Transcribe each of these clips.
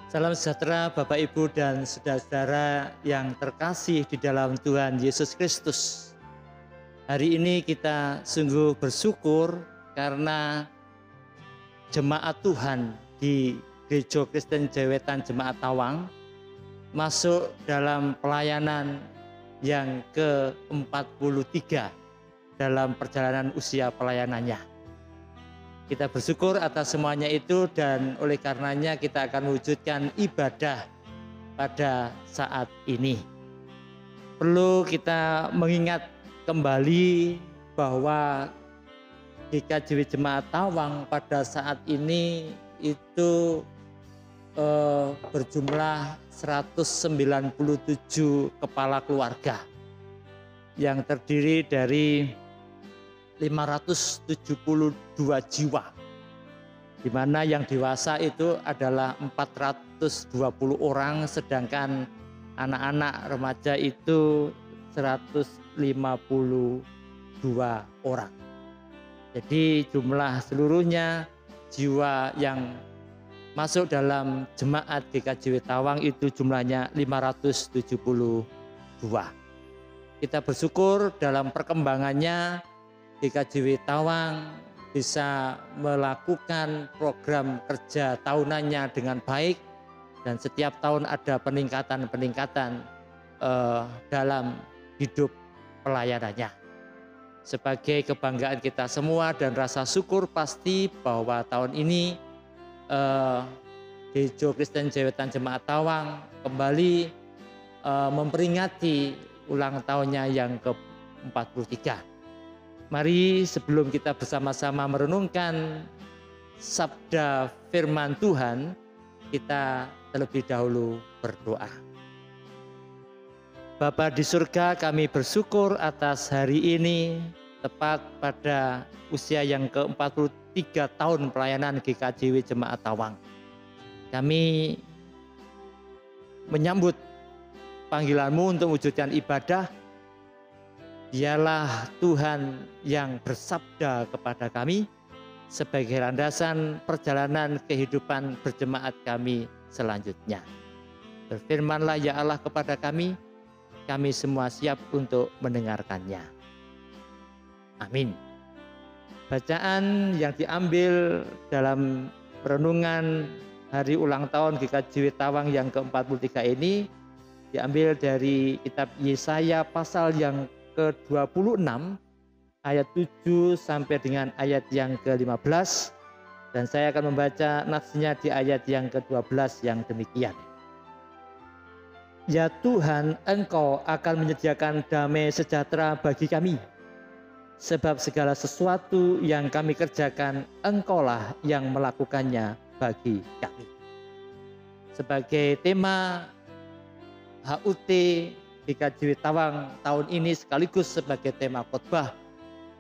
Salam sejahtera Bapak Ibu dan saudara-saudara yang terkasih di dalam Tuhan Yesus Kristus. Hari ini kita sungguh bersyukur karena jemaat Tuhan di Gereja Kristen Jewetan Jemaat Tawang masuk dalam pelayanan yang ke-43 dalam perjalanan usia pelayanannya. Kita bersyukur atas semuanya itu dan oleh karenanya kita akan mewujudkan ibadah pada saat ini. Perlu kita mengingat kembali bahwa GKJW Jemaat Tawang pada saat ini itu berjumlah 197 kepala keluarga yang terdiri dari 572 jiwa, di mana yang dewasa itu adalah 420 orang, sedangkan anak-anak remaja itu 152 orang. Jadi jumlah seluruhnya jiwa yang masuk dalam jemaat GKJW Tawang itu jumlahnya 572. Kita bersyukur dalam perkembangannya GKJW Tawang bisa melakukan program kerja tahunannya dengan baik dan setiap tahun ada peningkatan dalam hidup pelayanannya. Sebagai kebanggaan kita semua dan rasa syukur pasti bahwa tahun ini Gereja Kristen Jewetan Jemaat Tawang kembali memperingati ulang tahunnya yang ke-43. Mari sebelum kita bersama-sama merenungkan sabda firman Tuhan, kita terlebih dahulu berdoa. Bapa di surga, kami bersyukur atas hari ini, tepat pada usia yang ke-43 tahun pelayanan GKJW Jemaat Tawang. Kami menyambut panggilan-Mu untuk mewujudkan ibadah. Dialah Tuhan yang bersabda kepada kami sebagai landasan perjalanan kehidupan berjemaat kami selanjutnya. Berfirmanlah ya Allah kepada kami semua siap untuk mendengarkannya. Amin. Bacaan yang diambil dalam renungan hari ulang tahun GKJW Tawang yang ke-43 ini diambil dari kitab Yesaya pasal yang ke-26 ayat 7 sampai dengan ayat yang ke-15, dan saya akan membaca natsnya di ayat yang ke-12 yang demikian. Ya Tuhan, Engkau akan menyediakan damai sejahtera bagi kami, sebab segala sesuatu yang kami kerjakan Engkaulah yang melakukannya bagi kami. Sebagai tema HUT GKJW Tawang tahun ini sekaligus sebagai tema khotbah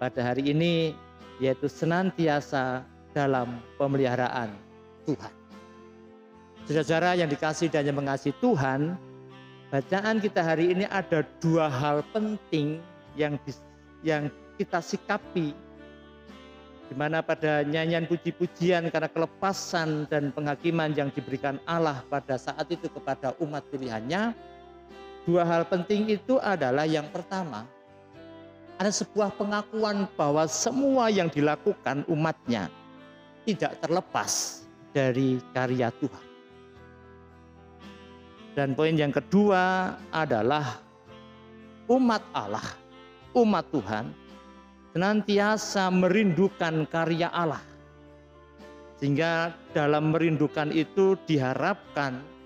pada hari ini, yaitu senantiasa dalam pemeliharaan Tuhan. Saudara-saudara yang dikasihi dan yang mengasihi Tuhan, bacaan kita hari ini ada dua hal penting yang kita sikapi, di mana pada nyanyian puji-pujian karena kelepasan dan penghakiman yang diberikan Allah pada saat itu kepada umat pilihannya. Dua hal penting itu adalah yang pertama, ada sebuah pengakuan bahwa semua yang dilakukan umatnya tidak terlepas dari karya Tuhan. Dan poin yang kedua adalah umat Allah, umat Tuhan senantiasa merindukan karya Allah. Sehingga dalam merindukan itu diharapkan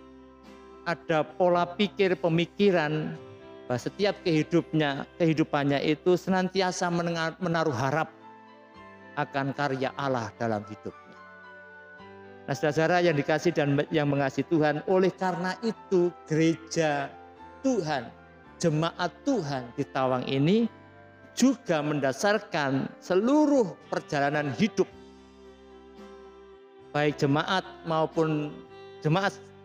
ada pola pikir pemikiran bahwa setiap kehidupannya itu senantiasa menaruh harap akan karya Allah dalam hidupnya. Nah, saudara yang dikasihi dan yang mengasihi Tuhan, oleh karena itu gereja Tuhan, jemaat Tuhan di Tawang ini juga mendasarkan seluruh perjalanan hidup baik jemaat maupun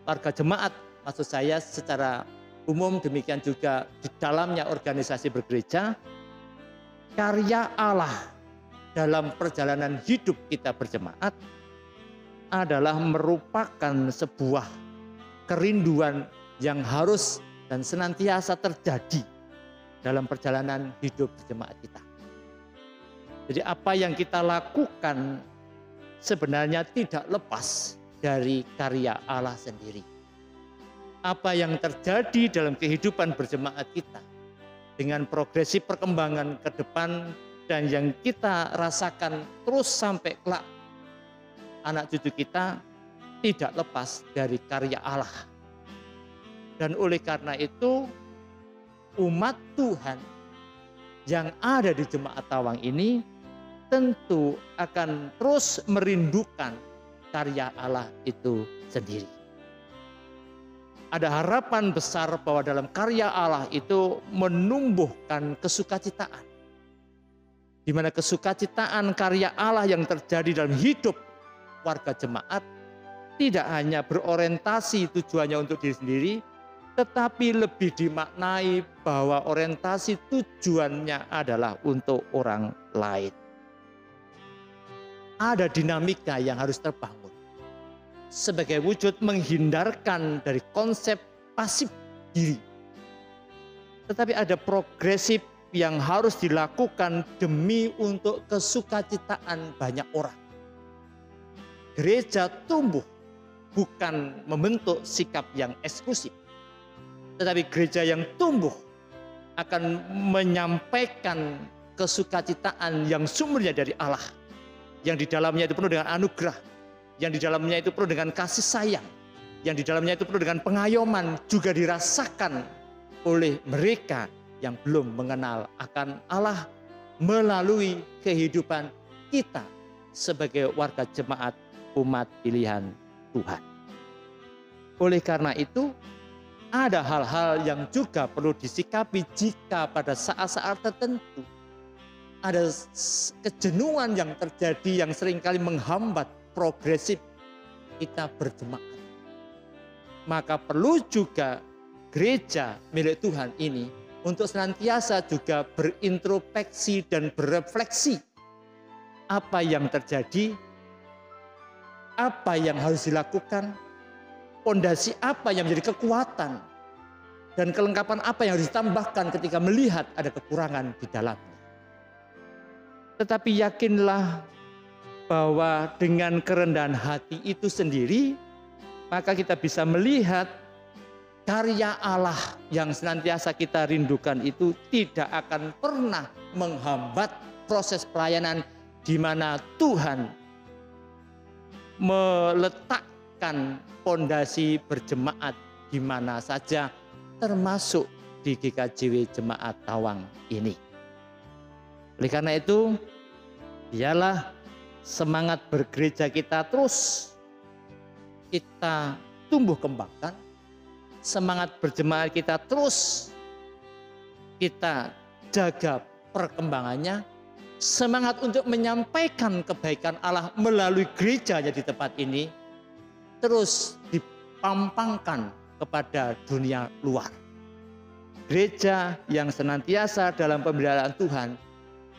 warga jemaat, maksud saya secara umum, demikian juga di dalamnya organisasi bergereja, karya Allah dalam perjalanan hidup kita berjemaat adalah merupakan sebuah kerinduan yang harus dan senantiasa terjadi dalam perjalanan hidup jemaat kita. Jadi apa yang kita lakukan sebenarnya tidak lepas dari karya Allah sendiri. Apa yang terjadi dalam kehidupan berjemaat kita dengan progresi perkembangan ke depan dan yang kita rasakan terus sampai kelak anak cucu kita tidak lepas dari karya Allah. Dan oleh karena itu umat Tuhan yang ada di Jemaat Tawang ini tentu akan terus merindukan karya Allah itu sendiri. Ada harapan besar bahwa dalam karya Allah itu menumbuhkan kesukacitaan. Di mana kesukacitaan karya Allah yang terjadi dalam hidup warga jemaat tidak hanya berorientasi tujuannya untuk diri sendiri, tetapi lebih dimaknai bahwa orientasi tujuannya adalah untuk orang lain. Ada dinamika yang harus terbangun sebagai wujud menghindarkan dari konsep pasif diri. Tetapi ada progresif yang harus dilakukan demi untuk kesukacitaan banyak orang. Gereja tumbuh bukan membentuk sikap yang eksklusif, tetapi gereja yang tumbuh akan menyampaikan kesukacitaan yang sumbernya dari Allah, yang di dalamnya itu penuh dengan anugerah, yang di dalamnya itu penuh dengan kasih sayang, yang di dalamnya itu penuh dengan pengayoman, juga dirasakan oleh mereka yang belum mengenal akan Allah melalui kehidupan kita sebagai warga jemaat umat pilihan Tuhan. Oleh karena itu, ada hal-hal yang juga perlu disikapi jika pada saat-saat tertentu ada kejenuhan yang terjadi yang seringkali menghambat progresif kita berjemaat. Maka perlu juga gereja milik Tuhan ini untuk senantiasa juga berintrospeksi dan berefleksi apa yang terjadi, apa yang harus dilakukan, fondasi apa yang menjadi kekuatan, dan kelengkapan apa yang harus ditambahkan ketika melihat ada kekurangan di dalamnya. Tetapi yakinlah bahwa dengan kerendahan hati itu sendiri, maka kita bisa melihat karya Allah yang senantiasa kita rindukan itu tidak akan pernah menghambat proses pelayanan di mana Tuhan meletakkan fondasi berjemaat di mana saja, termasuk di GKJW Jemaat Tawang ini. Oleh karena itu, biarlah semangat bergereja kita terus kita tumbuh kembangkan, semangat berjemaat kita terus kita jaga perkembangannya, semangat untuk menyampaikan kebaikan Allah melalui gerejanya di tempat ini terus dipampangkan kepada dunia luar. Gereja yang senantiasa dalam pemeliharaan Tuhan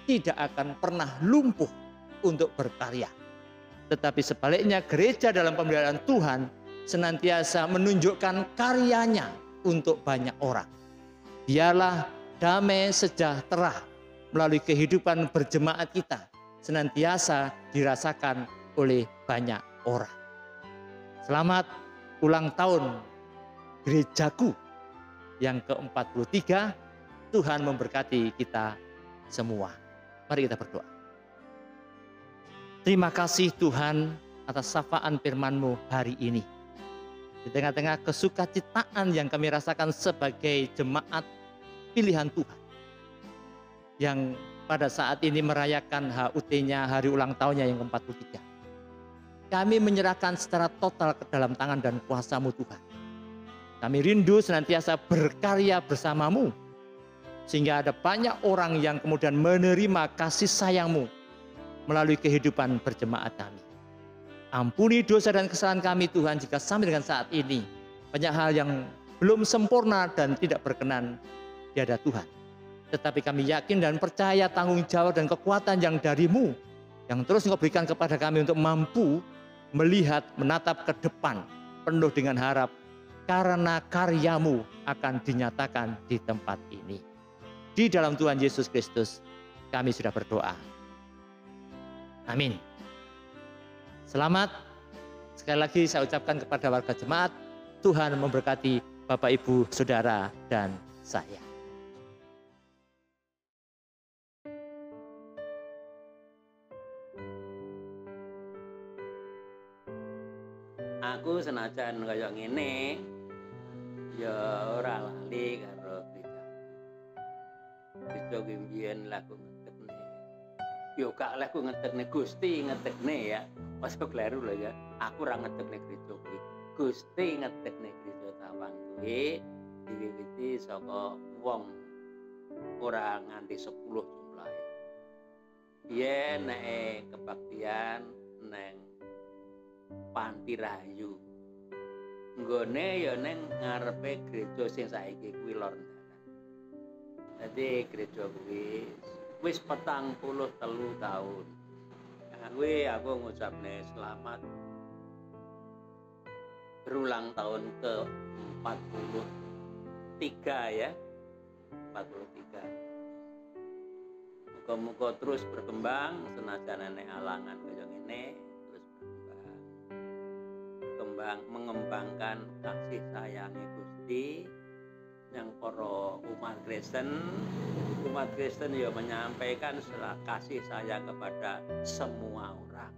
tidak akan pernah lumpuh untuk berkarya. Tetapi sebaliknya gereja dalam pemeliharaan Tuhan senantiasa menunjukkan karyanya untuk banyak orang. Biarlah damai sejahtera melalui kehidupan berjemaat kita senantiasa dirasakan oleh banyak orang. Selamat ulang tahun gerejaku yang ke-43. Tuhan memberkati kita semua. Mari kita berdoa. Terima kasih Tuhan atas sapaan firman-Mu hari ini. Di tengah-tengah kesukacitaan yang kami rasakan sebagai jemaat pilihan Tuhan, yang pada saat ini merayakan HUT-nya, hari ulang tahunnya yang ke-43. Kami menyerahkan secara total ke dalam tangan dan kuasa-Mu Tuhan. Kami rindu senantiasa berkarya bersama-Mu, sehingga ada banyak orang yang kemudian menerima kasih sayang-Mu melalui kehidupan berjemaat kami. Ampuni dosa dan kesalahan kami Tuhan jika sampai dengan saat ini banyak hal yang belum sempurna dan tidak berkenan di hadapan Tuhan. Tetapi kami yakin dan percaya tanggung jawab dan kekuatan yang dari-Mu yang terus Engkau berikan kepada kami untuk mampu melihat, menatap ke depan penuh dengan harap karena karyamu akan dinyatakan di tempat ini. Di dalam Tuhan Yesus Kristus kami sudah berdoa. Amin. Selamat. Sekali lagi saya ucapkan kepada warga jemaat, Tuhan memberkati Bapak, Ibu, Saudara, dan saya. Aku senajan kaya ngene ya ora lali karo gereja. Gereja ki mbiyen laku ngetekne. Ya gak laku ngetekne Gusti ngetekne ya. Pas kleru lho ya. Aku ora ngetekne gereja kuwi. Gusti ngetekne gereja Tawang kuwi diwiwiti saka wong ora nganti 10 jumlahe. Yen nek kebaktian neng Panti Rahayu. Nggone ya ning ngarepe gereja sing saiki kuwi lor dalan. Dadi gereja kuwi wis 43 tahun. Kuwi aku ngucapne selamat berulang tahun ke 43 ya. 43. Muga-muga terus berkembang senajan enek alangan kaya ngene. Mengembangkan kasih sayangnya Gusti yang para umat Kristen ya menyampaikan kasih sayang kepada semua orang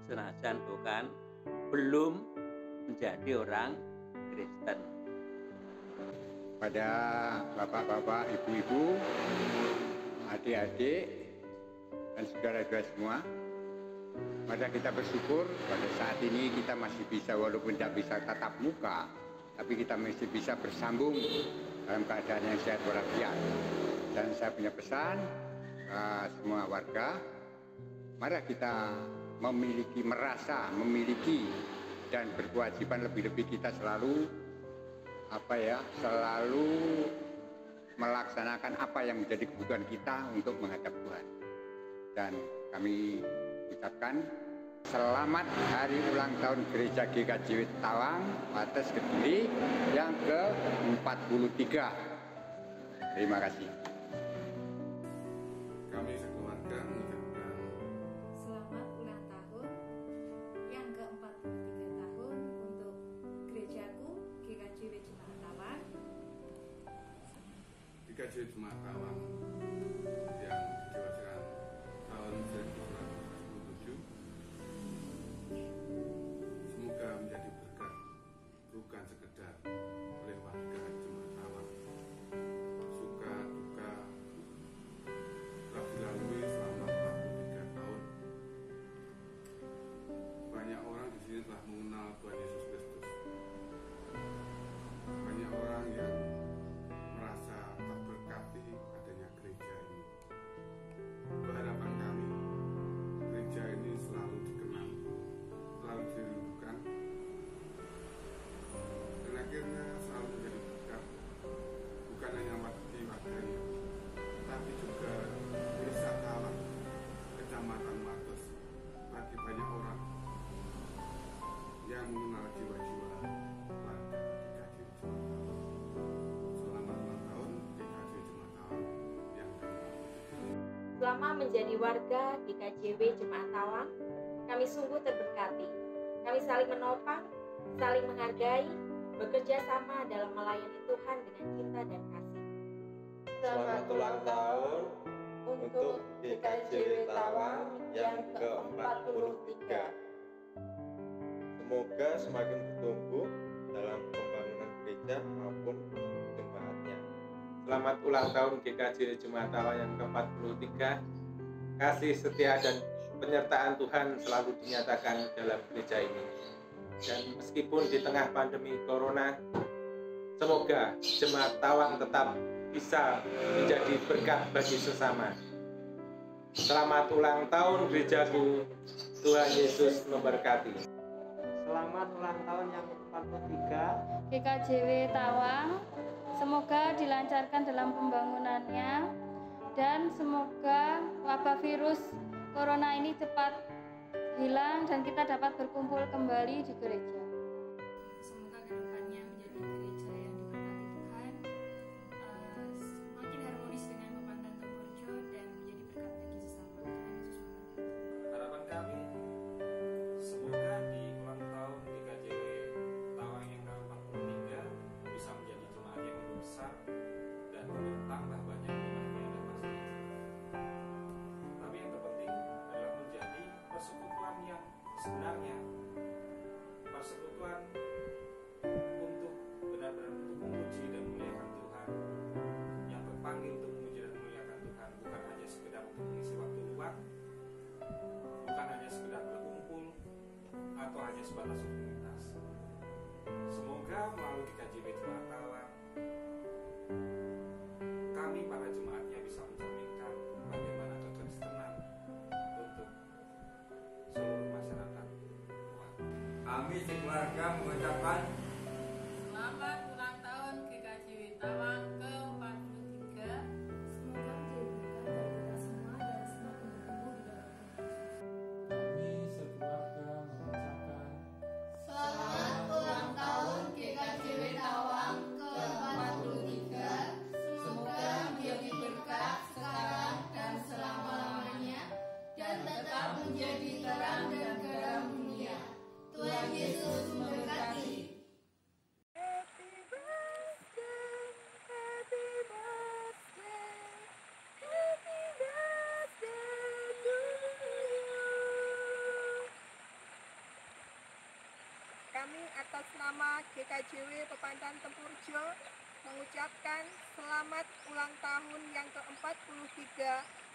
senajan belum menjadi orang Kristen. Pada bapak-bapak, ibu-ibu, adik-adik dan saudara-saudara semua, mari kita bersyukur pada saat ini kita masih bisa, walaupun tidak bisa tatap muka, tapi kita masih bisa bersambung dalam keadaan yang sehat walafiat. Dan saya punya pesan semua warga, mari kita memiliki dan berkewajiban lebih-lebih kita selalu melaksanakan apa yang menjadi kebutuhan kita untuk menghadap Tuhan. Dan kami ucapkan selamat hari ulang tahun Gereja GKJW Tawang Wates Kediri yang ke-43. Terima kasih. Kami sekeluarga mengucapkan selamat ulang tahun yang ke-43 tahun untuk gerejaku GKJW Jemaat Tawang. GKJW Jemaat Tawang yang diwajibkan tahun 1997 semoga menjadi berkat, bukan sekedar oleh warga Jemaat Tawang. Suka duka telah dilalui selama 43 tahun. Banyak orang di sini telah mengenal Tuhan Yesus Kristus. Banyak orang yang merasa terberkati adanya gereja ini. Berharapan kami, gereja ini selalu dikenal, selalu dirindukan, dan akhirnya selalu menjadi berkat, bukan hanya bagi warganya, tapi juga desa Tawang, kecamatan Wates, bagi banyak orang yang mengenal jiwa-jiwa warga GKJW Jemaat Tawang. Selamat ulang tahun GKJW Jemaat Tawang yang ke-43. Selama menjadi warga GKJW Jemaat Tawang, kami sungguh terberkati. Kami saling menopang, saling menghargai, bekerja sama dalam melayani Tuhan dengan cinta dan kasih. Selamat ulang tahun untuk GKJW Tawang yang ke-43. Semoga semakin bertumbuh dalam pembangunan gereja maupun jemaatnya. Selamat ulang tahun GKJW Jemaat Tawang yang ke-43. Kasih setia dan penyertaan Tuhan selalu dinyatakan dalam gereja ini. Dan meskipun di tengah pandemi Corona, semoga Jemaat Tawang tetap bisa menjadi berkat bagi sesama. Selamat ulang tahun gerejaku, Tuhan Yesus memberkati. Selamat ulang tahun yang ke-43 GKJW Tawang. Semoga dilancarkan dalam pembangunannya dan semoga wabah virus corona ini cepat hilang dan kita dapat berkumpul kembali di gereja. Semoga kedepannya kesatuan untuk benar-benar untuk memuji dan memuliakan Tuhan, yang terpanggil untuk memuji dan memuliakan Tuhan, bukan hanya sekedar untuk mengisi waktu luang, bukan hanya sekedar berkumpul atau hanya sebatas rutinitas. Semoga melalui KJW Jemaat Tawang, kami para jemaatnya bisa mencerminkan bagaimana kekristenan untuk seluruh masyarakat. Kami sekeluarga mengucapkan Selamat ulang tahun GKJW Tawang ke-43. Semoga menjadi berkat bagi kita semua dan semakin bertumbuh di dalam Tuhan. Kami sekeluarga mengucapkan Selamat ulang tahun GKJW Tawang ke-43. Semoga menjadi berkat sekarang dan selama-lamanya dan tetap menjadi terang dan garam dunia. Tuhan Yesus memberkati. Kami atas nama GKJW Pepandan Tempurjo mengucapkan selamat ulang tahun yang ke-43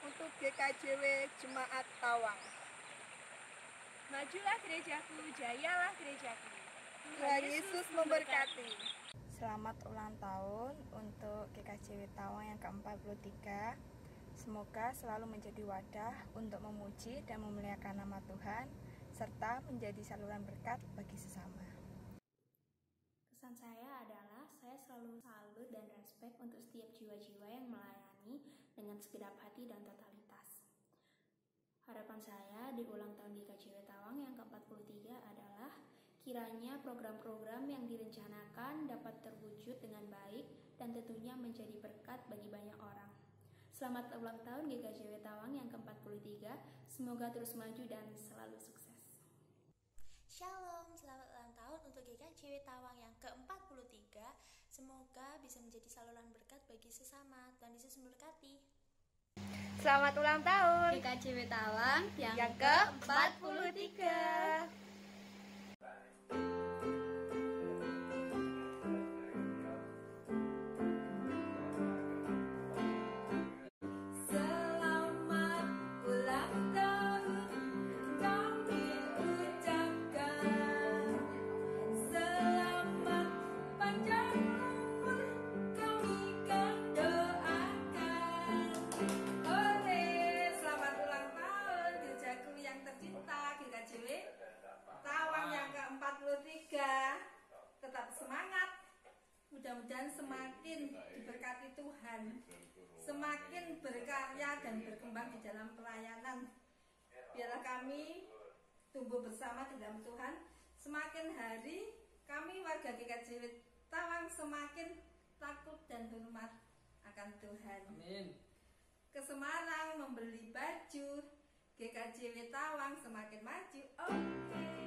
untuk GKJW Jemaat Tawang. Majulah gerejaku, jayalah gerejaku. Tuhan Yesus memberkati. Selamat ulang tahun untuk GKJW Tawang yang ke-43. Semoga selalu menjadi wadah untuk memuji dan memuliakan nama Tuhan, serta menjadi saluran berkat bagi sesama. Pesan saya adalah saya selalu salut dan respek untuk setiap jiwa-jiwa yang melayani dengan segenap hati dan totalitas. Harapan saya di ulang tahun GKJW Tawang yang ke-43 adalah kiranya program-program yang direncanakan dapat terwujud dengan baik dan tentunya menjadi berkat bagi banyak orang. Selamat ulang tahun GKJW Tawang yang ke-43, semoga terus maju dan selalu sukses. Shalom, selamat ulang tahun untuk GKJW Tawang yang ke-43. Semoga bisa menjadi saluran berkat bagi sesama. Tuhan Yesus memberkati. Selamat ulang tahun GKJW Tawang yang ke-43. Selamat ulang tahun kami ucapkan. Selamat panjang umur kami kan doakan. Selamat ulang tahun gerejaku yang tercinta GKJW Tawang yang ke-43. Tetap semangat. Mudah-mudahan semakin diberkati Tuhan, semakin berkarya dan berkembang di dalam pelayanan. Biarlah kami tumbuh bersama di dalam Tuhan. Semakin hari kami warga GKJW Tawang semakin takut dan hormat akan Tuhan. Amin. Ke Semarang membeli baju, GKJW Tawang semakin maju. Oke.